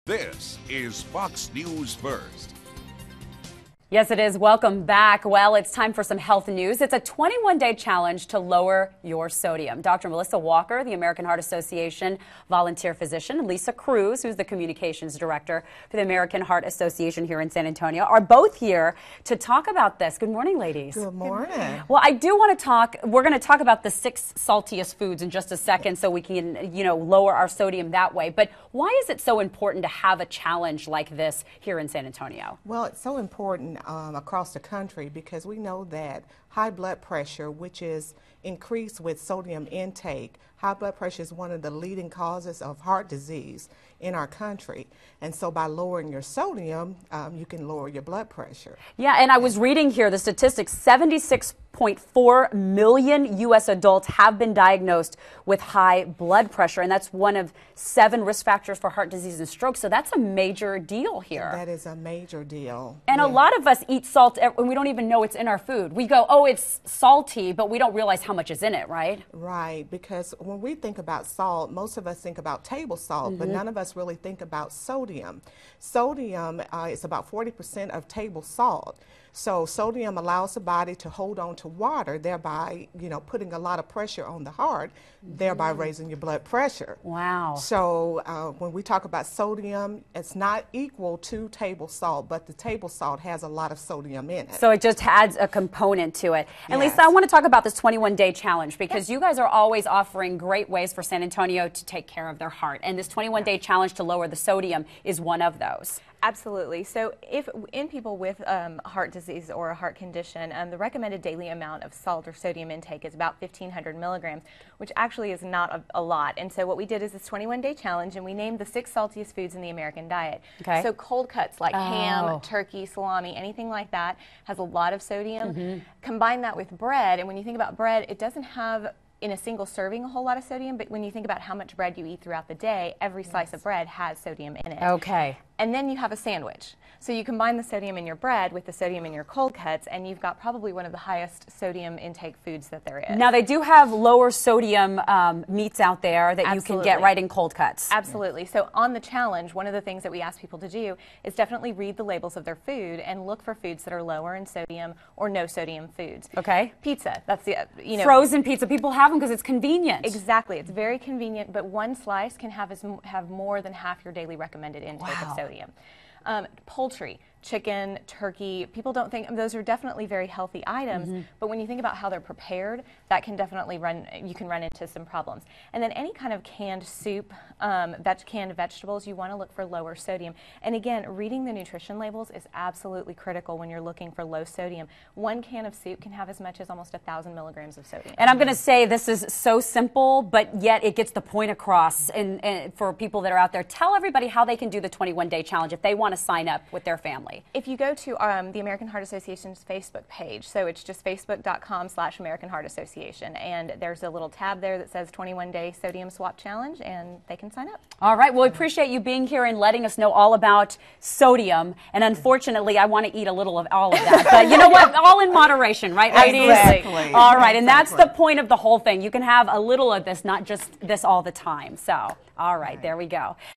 This is Fox News First. Yes, it is. Welcome back. Well, it's time for some health news. It's a 21-day challenge to lower your sodium. Dr. Melissa Walker, the American Heart Association volunteer physician, and Lisa Cruz, who's the Communications Director for the American Heart Association here in San Antonio, are both here to talk about this. Good morning, ladies. Good morning. Well, I do want to talk, we're going to talk about the 6 saltiest foods in just a second so we can, lower our sodium that way. But why is it so important to have a challenge like this here in San Antonio? Well, it's so important across the country because we know that high blood pressure, which is increased with sodium intake, high blood pressure is one of the leading causes of heart disease in our country. And so by lowering your sodium, you can lower your blood pressure. Yeah, and I was reading here the statistics, 76.4 million U.S. adults have been diagnosed with high blood pressure, and that's one of 7 risk factors for heart disease and stroke. So that's a major deal here. That is a major deal. And a lot of us eat salt and we don't even know it's in our food. We go, oh, it's salty, but we don't realize how much is in it, right? Right, because when we think about salt, most of us think about table salt, but none of us really think about sodium. Sodium is about 40% of table salt. So sodium allows the body to hold on to water, thereby, putting a lot of pressure on the heart, thereby raising your blood pressure. Wow. So when we talk about sodium, it's not equal to table salt, but the table salt has a lot of sodium in it. So it just adds a component to it. And Yes. Lisa, I want to talk about this 21-day challenge because you guys are always offering great ways for San Antonio to take care of their heart. And this 21-day challenge to lower the sodium is one of those. Absolutely. So if in people with heart disease or a heart condition, the recommended daily amount of salt or sodium intake is about 1,500 milligrams, which actually is not a lot. And so what we did is this 21-day challenge, and we named the 6 saltiest foods in the American diet. Okay. So cold cuts like ham, turkey, salami, anything like that has a lot of sodium. Combine that with bread, and when you think about bread, it doesn't have in a single serving a whole lot of sodium, but when you think about how much bread you eat throughout the day, every slice of bread has sodium in it. Okay. And then you have a sandwich. So you combine the sodium in your bread with the sodium in your cold cuts, and you've got probably one of the highest sodium intake foods that there is. Now, they do have lower sodium meats out there that you can get right in cold cuts. Absolutely. So on the challenge, one of the things that we ask people to do is definitely read the labels of their food and look for foods that are lower in sodium or no sodium foods. Okay. Pizza, that's the, frozen pizza. People have them because it's convenient. Exactly. It's very convenient, but one slice can have more than half your daily recommended intake of sodium. Poultry, chicken, turkey, people don't think those are definitely very healthy items, but when you think about how they're prepared, that can definitely you can run into some problems. And then any kind of canned soup, canned vegetables, you want to look for lower sodium. And again, reading the nutrition labels is absolutely critical when you're looking for low sodium. One can of soup can have as much as almost 1,000 milligrams of sodium. And I'm going to say this is so simple, but yet it gets the point across. And for people that are out there, tell everybody how they can do the 21-day challenge if they want to sign up with their family. If you go to the American Heart Association's Facebook page, so it's just facebook.com/American Heart Association, and there's a little tab there that says 21-day sodium swap challenge, and they can sign up. All right. Well, we appreciate you being here and letting us know all about sodium. And unfortunately, I want to eat a little of all of that. But you know what? All in moderation, right, ladies? Exactly. All right. And that's the point of the whole thing. You can have a little of this, not just this all the time. So, all right. There we go.